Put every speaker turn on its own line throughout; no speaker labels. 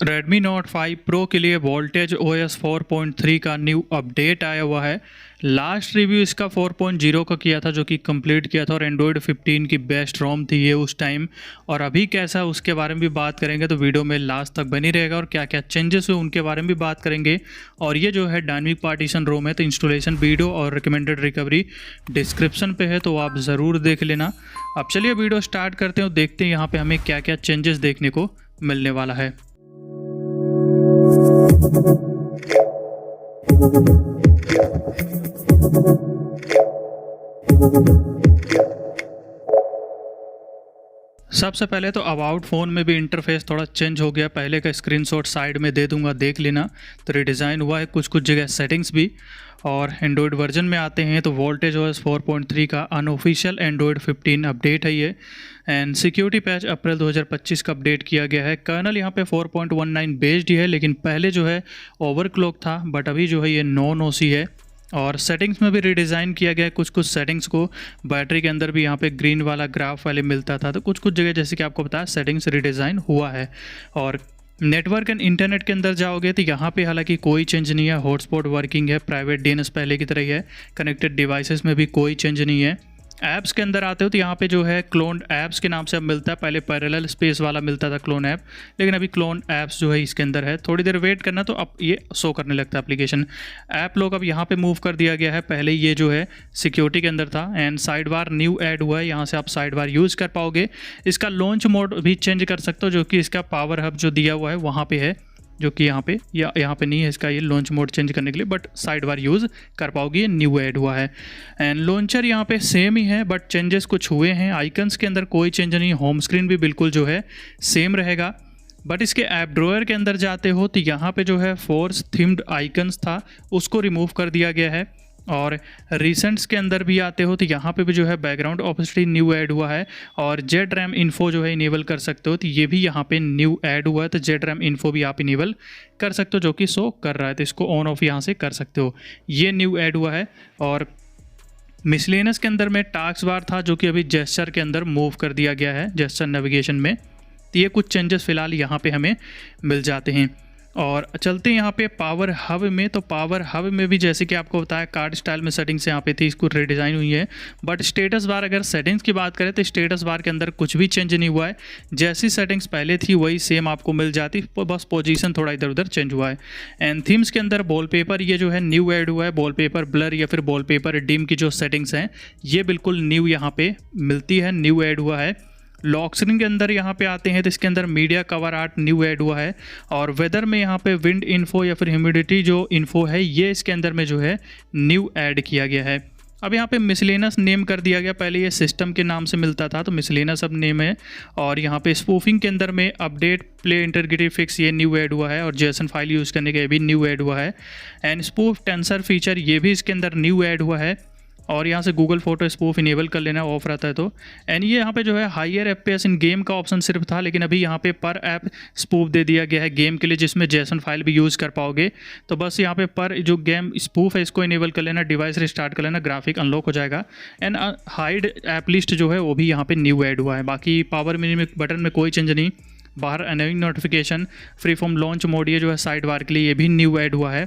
Redmi Note 5 Pro के लिए voltage OS 4.3 का न्यू अपडेट आया हुआ है। लास्ट रिव्यू इसका 4.0 का किया था जो कि कंप्लीट किया था और एंड्रॉयड 15 की बेस्ट रोम थी ये उस टाइम। और अभी कैसा है उसके बारे में भी बात करेंगे, तो वीडियो में लास्ट तक बनी रहेगा और क्या क्या चेंजेस हुए उनके बारे में भी बात करेंगे। और ये जो है डायनेमिक पार्टीशन रोम है, तो इंस्टॉलेशन वीडियो और रिकमेंडेड रिकवरी डिस्क्रिप्शन पे है, तो आप ज़रूर देख लेना। अब चलिए वीडियो स्टार्ट करते हैं और देखते हैं यहाँ पर हमें क्या क्या चेंजेस देखने को मिलने वाला है। सबसे पहले तो अबाउट फ़ोन में भी इंटरफेस थोड़ा चेंज हो गया। पहले का स्क्रीनशॉट साइड में दे दूंगा, देख लेना। तो रिडिज़ाइन हुआ है कुछ जगह सेटिंग्स भी। और एंड्रॉयड वर्जन में आते हैं तो वोल्टेज OS 4.3 का अनऑफिशियल एंड्रॉयड 15 अपडेट है ये। एंड सिक्योरिटी पैच अप्रैल 2025 का अपडेट किया गया है। कर्नल यहाँ पे 4.19 बेस्ड ही है, लेकिन पहले जो है ओवरक्लॉक था, बट अभी जो है ये नॉन ओसी है। और सेटिंग्स में भी रिडिज़ाइन किया गया है कुछ सेटिंग्स को। बैटरी के अंदर भी यहाँ पे ग्रीन वाला ग्राफ वाले मिलता था, तो कुछ जगह जैसे कि आपको बताया सेटिंग्स रिडिज़ाइन हुआ है। और नेटवर्क एंड इंटरनेट के अंदर जाओगे तो यहाँ पे हालांकि कोई चेंज नहीं है। हॉटस्पॉट वर्किंग है, प्राइवेट DNS पहले की तरह ही है। कनेक्टेड डिवाइसेस में भी कोई चेंज नहीं है। ऐप्स के अंदर आते हो तो यहाँ पे जो है क्लोन ऐप्स के नाम से अब मिलता है। पहले पैरेलल स्पेस वाला मिलता था क्लोन ऐप, लेकिन अभी क्लोन ऐप्स जो है इसके अंदर है। थोड़ी देर वेट करना तो अब ये शो करने लगता है एप्लीकेशन। ऐप लोग अब यहाँ पे मूव कर दिया गया है। पहले ये जो है सिक्योरिटी के अंदर था। And side bar new add हुआ है, यहाँ से आप साइड बार यूज़ कर पाओगे। इसका लॉन्च मोड भी चेंज कर सकते हो, जो कि इसका पावर हब जो दिया हुआ है वहाँ पर है, जो कि यहाँ पे या यहाँ पे नहीं है इसका ये लॉन्च मोड चेंज करने के लिए, बट साइड बार यूज़ कर पाओगे। ये न्यू ऐड हुआ है। एंड लॉन्चर यहाँ पे सेम ही है, बट चेंजेस कुछ हुए हैं। आइकन्स के अंदर कोई चेंज नहीं। होम स्क्रीन भी बिल्कुल जो है सेम रहेगा। बट इसके ऐप ड्रॉयर के अंदर जाते हो तो यहाँ पे जो है फोर्स थीम्ड आइकन्स था उसको रिमूव कर दिया गया है। और रिसेंट्स के अंदर भी आते हो तो यहाँ पे भी जो है बैकग्राउंड ऑब्वियसली न्यू ऐड हुआ है। और जेड रैम इन्फो जो है इनेबल कर सकते हो, तो ये भी यहाँ पे न्यू ऐड हुआ है। तो जेड रैम इन्फो भी आप इनेबल कर सकते हो, जो कि शो कर रहा है, तो इसको ऑन ऑफ यहाँ से कर सकते हो। ये न्यू ऐड हुआ है। और मिसलेनियस के अंदर में टास्क बार था, जो कि अभी जेस्चर के अंदर मूव कर दिया गया है, जेस्चर नेविगेशन में। तो ये कुछ चेंजेस फिलहाल यहाँ पे हमें मिल जाते हैं। और चलते हैं यहाँ पे पावर हब में। तो पावर हब में भी जैसे कि आपको बताया कार्ड स्टाइल में सेटिंग्स यहाँ पे थी, इसको रिडिज़ाइन हुई है। बट स्टेटस बार अगर सेटिंग्स की बात करें तो स्टेटस बार के अंदर कुछ भी चेंज नहीं हुआ है। जैसी सेटिंग्स पहले थी वही सेम आपको मिल जाती, बस पोजीशन थोड़ा इधर उधर चेंज हुआ है। एंड थीम्स के अंदर वॉलपेपर ये जो है न्यू ऐड हुआ है। वॉलपेपर ब्लर या फिर वॉलपेपर डिम की जो सेटिंग्स हैं ये बिल्कुल न्यू यहाँ पे मिलती है, न्यू ऐड हुआ है। लॉक स्क्रीन के अंदर यहाँ पे आते हैं तो इसके अंदर media cover art new add हुआ है। और वेदर में यहाँ पे विंड इन्फो या फिर ह्यूमिडिटी जो इन्फो है ये इसके अंदर में जो है न्यू ऐड किया गया है। अब यहाँ पे मिसलेनस नेम कर दिया गया। पहले ये सिस्टम के नाम से मिलता था, तो मिसलेनस अब नेम है। और यहाँ पे स्पूफिंग के अंदर में अपडेट प्ले इंटीग्रिटी फिक्स ये न्यू ऐड हुआ है। और जेसन फाइल यूज़ करने का ये भी न्यू ऐड हुआ है। एंड स्पूफ टेंसर फीचर ये भी इसके अंदर न्यू ऐड हुआ है। और यहाँ से गूगल फोटो स्पूफ इनेबल कर लेना, ऑफ रहता है तो। एंड ये यहाँ पे जो है हायर FPS इन गेम का ऑप्शन सिर्फ था, लेकिन अभी यहाँ पे पर ऐप स्पूफ दे दिया गया है गेम के लिए, जिसमें जेसन फाइल भी यूज़ कर पाओगे। तो बस यहाँ पे पर जो गेम स्पूफ है इसको इनेबल कर लेना, डिवाइस रिस्टार्ट कर लेना, ग्राफिक अनलॉक हो जाएगा। एंड हाइड ऐप लिस्ट जो है वो भी यहाँ पे न्यू ऐड हुआ है। बाकी पावर मेन्यू बटन में कोई चेंज नहीं। बाहर annoying notification, free form launch mode ये जो है साइड बार के लिए ये भी न्यू ऐड हुआ है।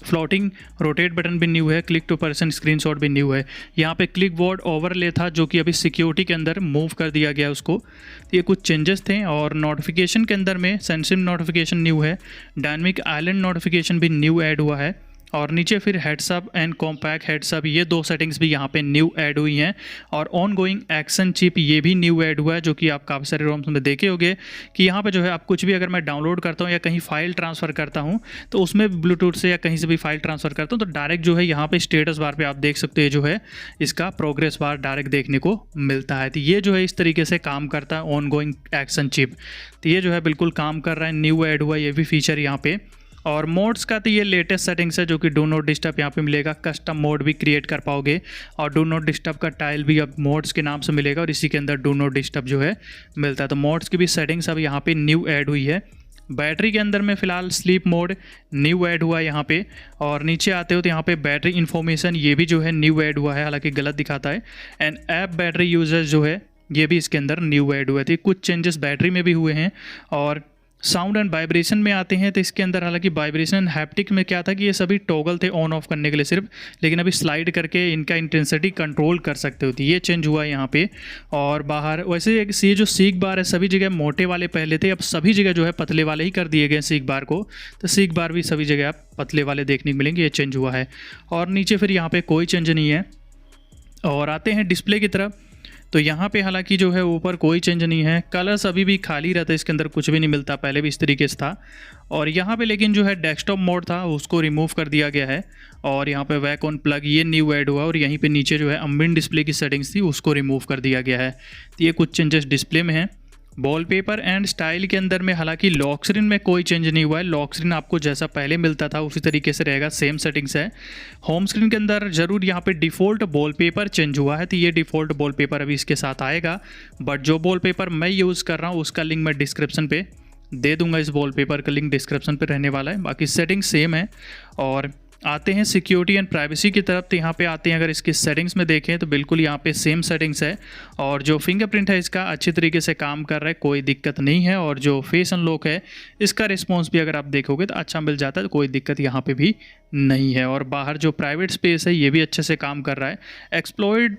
फ्लोटिंग रोटेट बटन भी न्यू है। क्लिक टू पर्सन स्क्रीनशॉट भी न्यू है। यहाँ पे क्लिक बोर्ड ओवरले था जो कि अभी सिक्योरिटी के अंदर मूव कर दिया गया उसको। ये कुछ चेंजेस थे। और नोटिफिकेशन के अंदर में सेंसिटिव नोटिफिकेशन न्यू है। डायनेमिक आइलैंड नोटिफिकेशन भी न्यू ऐड हुआ है। और नीचे फिर हेड्सअप एंड कॉम्पैक्ट हेड्सअप ये दो सेटिंग्स भी यहाँ पे न्यू ऐड हुई हैं। और ऑन गोइंग एक्शन चिप ये भी न्यू ऐड हुआ है, जो कि आप काफ़ी सारे रोम्स में देखे होंगे कि यहाँ पे जो है आप कुछ भी अगर मैं डाउनलोड करता हूँ या कहीं फाइल ट्रांसफ़र करता हूँ तो उसमें ब्लूटूथ से या कहीं से भी फाइल ट्रांसफ़र करता हूँ तो डायरेक्ट जो है यहाँ पे स्टेटस बार पे आप देख सकते हैं जो है इसका प्रोग्रेस बार डायरेक्ट देखने को मिलता है। तो ये जो है इस तरीके से काम करता है ऑन गोइंग एक्शन चिप। तो ये जो है बिल्कुल काम कर रहा है, न्यू ऐड हुआ है ये भी फीचर यहाँ पे। और मोड्स का तो ये लेटेस्ट सेटिंग्स है, जो कि डू नॉट डिस्टर्ब यहाँ पे मिलेगा। कस्टम मोड भी क्रिएट कर पाओगे। और डू नॉट डिस्टर्ब का टाइल भी अब मोड्स के नाम से मिलेगा और इसी के अंदर डू नॉट डिस्टर्ब जो है मिलता है। तो मोड्स की भी सेटिंग्स अब यहाँ पे न्यू ऐड हुई है। बैटरी के अंदर में फ़िलहाल स्लीप मोड न्यू ऐड हुआ है यहाँ पे। और नीचे आते हो तो यहाँ पे बैटरी इन्फॉर्मेशन ये भी जो है न्यू ऐड हुआ है, हालांकि गलत दिखाता है। एंड ऐप बैटरी यूजर्स जो है ये भी इसके अंदर न्यू ऐड हुए थे। कुछ चेंजेस बैटरी में भी हुए हैं। और साउंड एंड वाइब्रेशन में आते हैं तो इसके अंदर हालांकि वाइब्रेशन हैप्टिक में क्या था कि ये सभी टॉगल थे ऑन ऑफ करने के लिए सिर्फ, लेकिन अभी स्लाइड करके इनका इंटेंसिटी कंट्रोल कर सकते होती, ये चेंज हुआ है यहाँ पे। और बाहर वैसे ये जो सीक बार है सभी जगह मोटे वाले पहले थे, अब सभी जगह जो है पतले वाले ही कर दिए गए सीक बार को, तो सीक बार भी सभी जगह आप पतले वाले देखने को मिलेंगे, ये चेंज हुआ है। और नीचे फिर यहाँ पर कोई चेंज नहीं है। और आते हैं डिस्प्ले की तरफ, तो यहाँ पे हालांकि जो है ऊपर कोई चेंज नहीं है, कलर्स अभी भी खाली रहता है, इसके अंदर कुछ भी नहीं मिलता, पहले भी इस तरीके से था। और यहाँ पे लेकिन जो है डेस्कटॉप मोड था उसको रिमूव कर दिया गया है, और यहाँ पे वैक ऑन प्लग ये न्यू ऐड हुआ, और यहीं पे नीचे जो है अम्बिएंट डिस्प्ले की सेटिंग्स थी उसको रिमूव कर दिया गया है। तो ये कुछ चेंजेस डिस्प्ले में हैं। वॉलपेपर एंड स्टाइल के अंदर में हालांकि लॉक स्क्रीन में कोई चेंज नहीं हुआ है, लॉक स्क्रीन आपको जैसा पहले मिलता था उसी तरीके से रहेगा, सेम सेटिंग्स है। होम स्क्रीन के अंदर ज़रूर यहाँ पे डिफ़ॉल्ट वॉलपेपर चेंज हुआ है, तो ये डिफ़ॉल्ट वॉलपेपर अभी इसके साथ आएगा, बट जो वॉलपेपर मैं यूज़ कर रहा हूँ उसका लिंक मैं डिस्क्रिप्शन पे दे दूँगा, इस वॉलपेपर का लिंक डिस्क्रिप्शन पर रहने वाला है, बाकी सेटिंग सेम है। और आते हैं सिक्योरिटी एंड प्राइवेसी की तरफ, तो यहाँ पे आते हैं अगर इसकी सेटिंग्स में देखें तो बिल्कुल यहाँ पे सेम सेटिंग्स है, और जो फिंगरप्रिंट है इसका अच्छी तरीके से काम कर रहा है, कोई दिक्कत नहीं है। और जो फेस अनलॉक है इसका रिस्पॉन्स भी अगर आप देखोगे तो अच्छा मिल जाता है, तो कोई दिक्कत यहाँ पे भी नहीं है। और बाहर जो प्राइवेट स्पेस है ये भी अच्छे से काम कर रहा है। एक्सप्लॉइट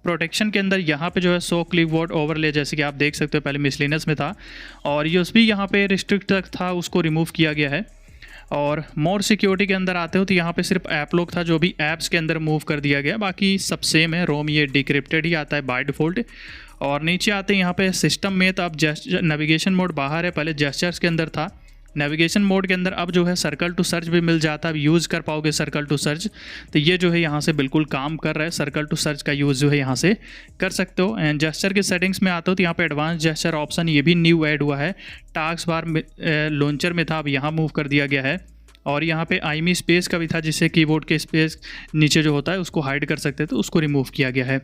प्रोटेक्शन के अंदर यहाँ पे जो है 100 क्लिपबोर्ड ओवरले जैसे कि आप देख सकते हो, पहले मिसलेनियस में था, और यूएसबी यहाँ पे रिस्ट्रिक्ट तक था उसको रिमूव किया गया है। और मोर सिक्योरिटी के अंदर आते हो तो यहाँ पे सिर्फ ऐप लॉक था जो भी ऐप्स के अंदर मूव कर दिया गया, बाकी सब सेम है। रोम ये डिक्रिप्टेड ही आता है बाय डिफ़ॉल्ट। और नीचे आते हैं यहाँ पे सिस्टम में, तो अब नेविगेशन मोड बाहर है, पहले जेस्चर्स के अंदर था। नेविगेशन मोड के अंदर अब जो है सर्कल टू सर्च भी मिल जाता है, अब यूज़ कर पाओगे सर्कल टू सर्च, तो ये जो है यहाँ से बिल्कुल काम कर रहा है, सर्कल टू सर्च का यूज़ जो है यहाँ से कर सकते हो। एंड जेस्चर के सेटिंग्स में आते हो तो यहाँ पे एडवांस जेस्चर ऑप्शन ये भी न्यू ऐड हुआ है, टास्क बार लॉन्चर में था अब यहाँ मूव कर दिया गया है। और यहाँ पे आईमी स्पेस का भी था, जिससे कीबोर्ड के स्पेस नीचे जो होता है उसको हाइड कर सकते थे, तो उसको रिमूव किया गया है।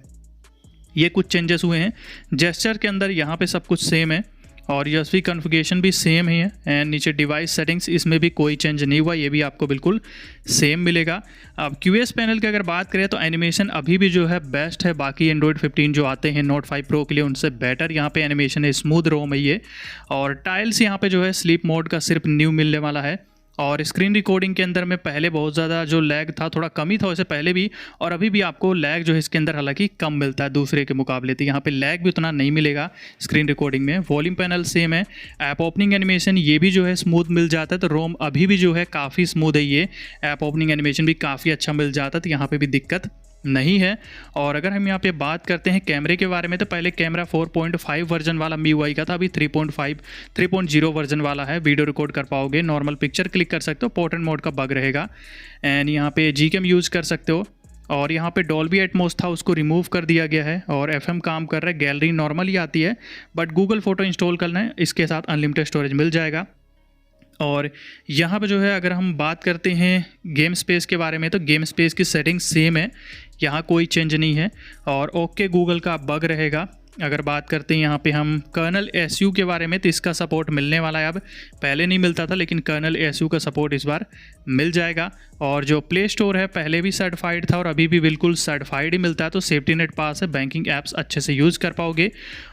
ये कुछ चेंजेस हुए हैं जेस्चर के अंदर, यहाँ पे सब कुछ सेम है, और यूएसबी कॉन्फ़िगरेशन भी सेम ही है। एंड नीचे डिवाइस सेटिंग्स इसमें भी कोई चेंज नहीं हुआ, ये भी आपको बिल्कुल सेम मिलेगा। अब क्यूएस पैनल की अगर बात करें तो एनिमेशन अभी भी जो है बेस्ट है, बाकी एंड्रॉयड 15 जो आते हैं नोट 5 प्रो के लिए उनसे बेटर यहाँ पे एनिमेशन है, स्मूथ रोम है ये। और टाइल्स यहाँ पे जो है स्लीप मोड का सिर्फ न्यू मिलने वाला है। और स्क्रीन रिकॉर्डिंग के अंदर में पहले बहुत ज़्यादा जो लैग था, थोड़ा कम ही था वैसे पहले भी, और अभी भी आपको लैग जो है इसके अंदर हालांकि कम मिलता है दूसरे के मुकाबले, तो यहाँ पे लैग भी उतना नहीं मिलेगा स्क्रीन रिकॉर्डिंग में। वॉल्यूम पैनल सेम है। ऐप ओपनिंग एनिमेशन ये भी जो है स्मूथ मिल जाता है, तो रोम अभी भी जो है काफ़ी स्मूथ है, ये ऐप ओपनिंग एनिमेशन भी काफ़ी अच्छा मिल जाता है, तो यहाँ पर भी दिक्कत नहीं है। और अगर हम यहाँ पे बात करते हैं कैमरे के बारे में, तो पहले कैमरा 4.5 वर्जन वाला MIUI का था, अभी 3.0 वर्जन वाला है। वीडियो रिकॉर्ड कर पाओगे, नॉर्मल पिक्चर क्लिक कर सकते हो, पोर्ट्रेट मोड का बग रहेगा। एंड यहाँ पे Gcam यूज़ कर सकते हो। और यहाँ पे डॉल्बी एटमॉस था उसको रिमूव कर दिया गया है, और FM काम कर रहा है। गैलरी नॉर्मल ही आती है, बट गूगल फोटो इंस्टॉल करना है, इसके साथ अनलिमिटेड स्टोरेज मिल जाएगा। और यहाँ पे जो है अगर हम बात करते हैं गेम स्पेस के बारे में, तो गेम स्पेस की सेटिंग सेम है, यहाँ कोई चेंज नहीं है। और ओके गूगल का बग रहेगा। अगर बात करते हैं यहाँ पे हम कर्नल SU के बारे में, तो इसका सपोर्ट मिलने वाला है, अब पहले नहीं मिलता था, लेकिन कर्नल SU का सपोर्ट इस बार मिल जाएगा। और जो प्ले स्टोर है पहले भी सर्टिफाइड था और अभी भी बिल्कुल सर्टिफाइड ही मिलता है, तो सेफ्टी नेट पास है, बैंकिंग ऐप्स अच्छे से यूज़ कर पाओगे।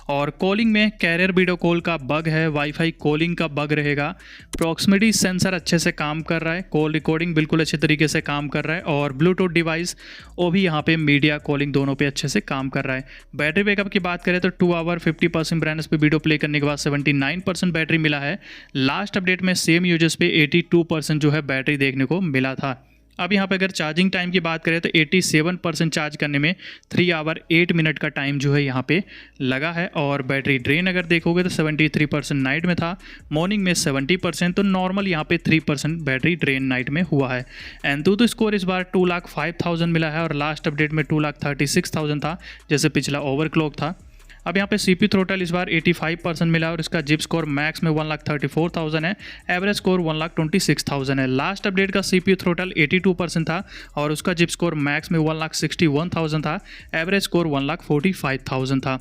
और कॉलिंग में कैरियर वीडियो कॉल का बग है, वाईफाई कॉलिंग का बग रहेगा। प्रॉक्सिमिटी सेंसर अच्छे से काम कर रहा है, कॉल रिकॉर्डिंग बिल्कुल अच्छे तरीके से काम कर रहा है। और ब्लूटूथ डिवाइस वो भी यहाँ पे मीडिया कॉलिंग दोनों पे अच्छे से काम कर रहा है। बैटरी बैकअप की बात करें तो 2 आवर 50% ब्राइटनेस पे वीडियो प्ले करने के बाद 79% बैटरी मिला है। लास्ट अपडेट में सेम यूजर्स पे 82% जो है बैटरी देखने को मिला था। अब यहाँ पे अगर चार्जिंग टाइम की बात करें तो 87% चार्ज करने में 3 आवर 8 मिनट का टाइम जो है यहाँ पे लगा है। और बैटरी ड्रेन अगर देखोगे तो 73% नाइट में था, मॉर्निंग में 70%, तो नॉर्मल यहाँ पे 3% बैटरी ड्रेन नाइट में हुआ है। एंतुतु स्कोर इस बार 2,05,000 मिला है, और लास्ट अपडेट में 2,36,000 था, जैसे पिछला ओवरक्लॉक था। अब यहाँ पे CPU थ्रोटल इस बार 85% मिला, और इसका जिप स्कोर मैक्स में 1,34,000 है, एवरेज स्कोर 1,26,000 है। लास्ट अपडेट का CPU थ्रोटल 82% था, और उसका जिप स्कोर मैक्स में 1,61,000 था, एवरेज स्कोर 1,45,000 था।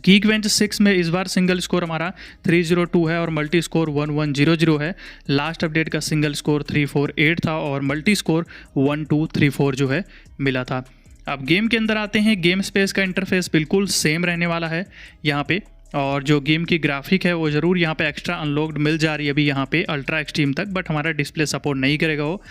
Geekbench 6 में इस बार सिंगल स्कोर हमारा 302 है, और मल्टी स्कोर 1100 है। लास्ट अपडेट का सिंगल स्कोर 348 था, और मल्टी स्कोर 1234 जो है मिला था। अब गेम के अंदर आते हैं। गेम स्पेस का इंटरफेस बिल्कुल सेम रहने वाला है यहाँ पे। और जो गेम की ग्राफिक है वो ज़रूर यहाँ पे एक्स्ट्रा अनलॉक्ड मिल जा रही है अभी यहाँ पे अल्ट्रा एक्सट्रीम तक, बट हमारा डिस्प्ले सपोर्ट नहीं करेगा वो,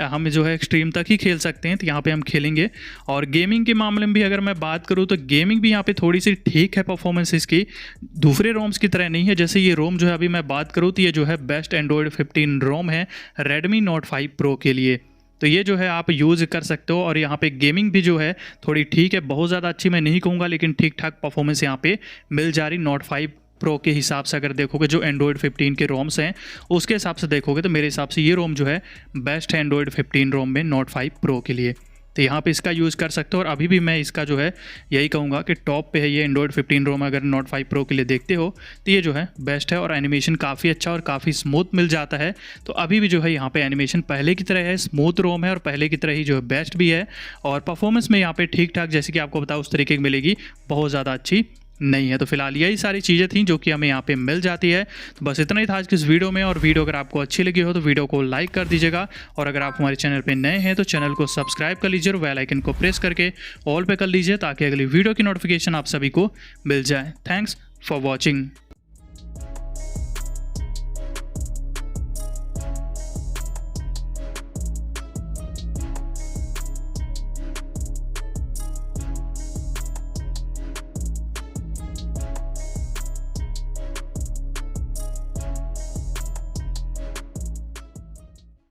हम जो है एक्सट्रीम तक ही खेल सकते हैं, तो यहाँ पे हम खेलेंगे। और गेमिंग के मामले में भी अगर मैं बात करूँ तो गेमिंग भी यहाँ पे थोड़ी सी ठीक है परफॉर्मेंस इसकी, दूसरे रोम्स की तरह नहीं है। जैसे ये रोम जो है अभी मैं बात करूँ तो ये जो है बेस्ट एंड्रॉयड 15 रोम है Redmi Note 5 Pro के लिए, तो ये जो है आप यूज़ कर सकते हो। और यहाँ पे गेमिंग भी जो है थोड़ी ठीक है, बहुत ज़्यादा अच्छी मैं नहीं कहूँगा, लेकिन ठीक ठाक परफॉर्मेंस यहाँ पे मिल जा रही Note 5 Pro के हिसाब से। अगर देखोगे जो एंड्रॉयड 15 के रोम्स हैं उसके हिसाब से देखोगे तो मेरे हिसाब से ये रोम जो है बेस्ट है एंड्रॉयड 15 रोम में Note 5 Pro के लिए, तो यहाँ पे इसका यूज़ कर सकते हो। और अभी भी मैं इसका जो है यही कहूँगा कि टॉप पे है ये एंड्रॉयड 15 रोम। अगर Note 5 Pro के लिए देखते हो तो ये जो है बेस्ट है, और एनिमेशन काफ़ी अच्छा और काफ़ी स्मूथ मिल जाता है। तो अभी भी जो है यहाँ पे एनिमेशन पहले की तरह है, स्मूथ रोम है और पहले की तरह ही जो है बेस्ट भी है। और परफॉर्मेंस में यहाँ पे ठीक ठाक जैसे कि आपको बताया उस तरीके की मिलेगी, बहुत ज़्यादा अच्छी नहीं है। तो फिलहाल यही सारी चीज़ें थी जो कि हमें यहाँ पे मिल जाती है। तो बस इतना ही था आज की इस वीडियो में, और वीडियो अगर आपको अच्छी लगी हो तो वीडियो को लाइक कर दीजिएगा, और अगर आप हमारे चैनल पे नए हैं तो चैनल को सब्सक्राइब कर लीजिए और बेल आइकन को प्रेस करके ऑल पे कर लीजिए, ताकि अगली वीडियो की नोटिफिकेशन आप सभी को मिल जाए। Thanks for watching.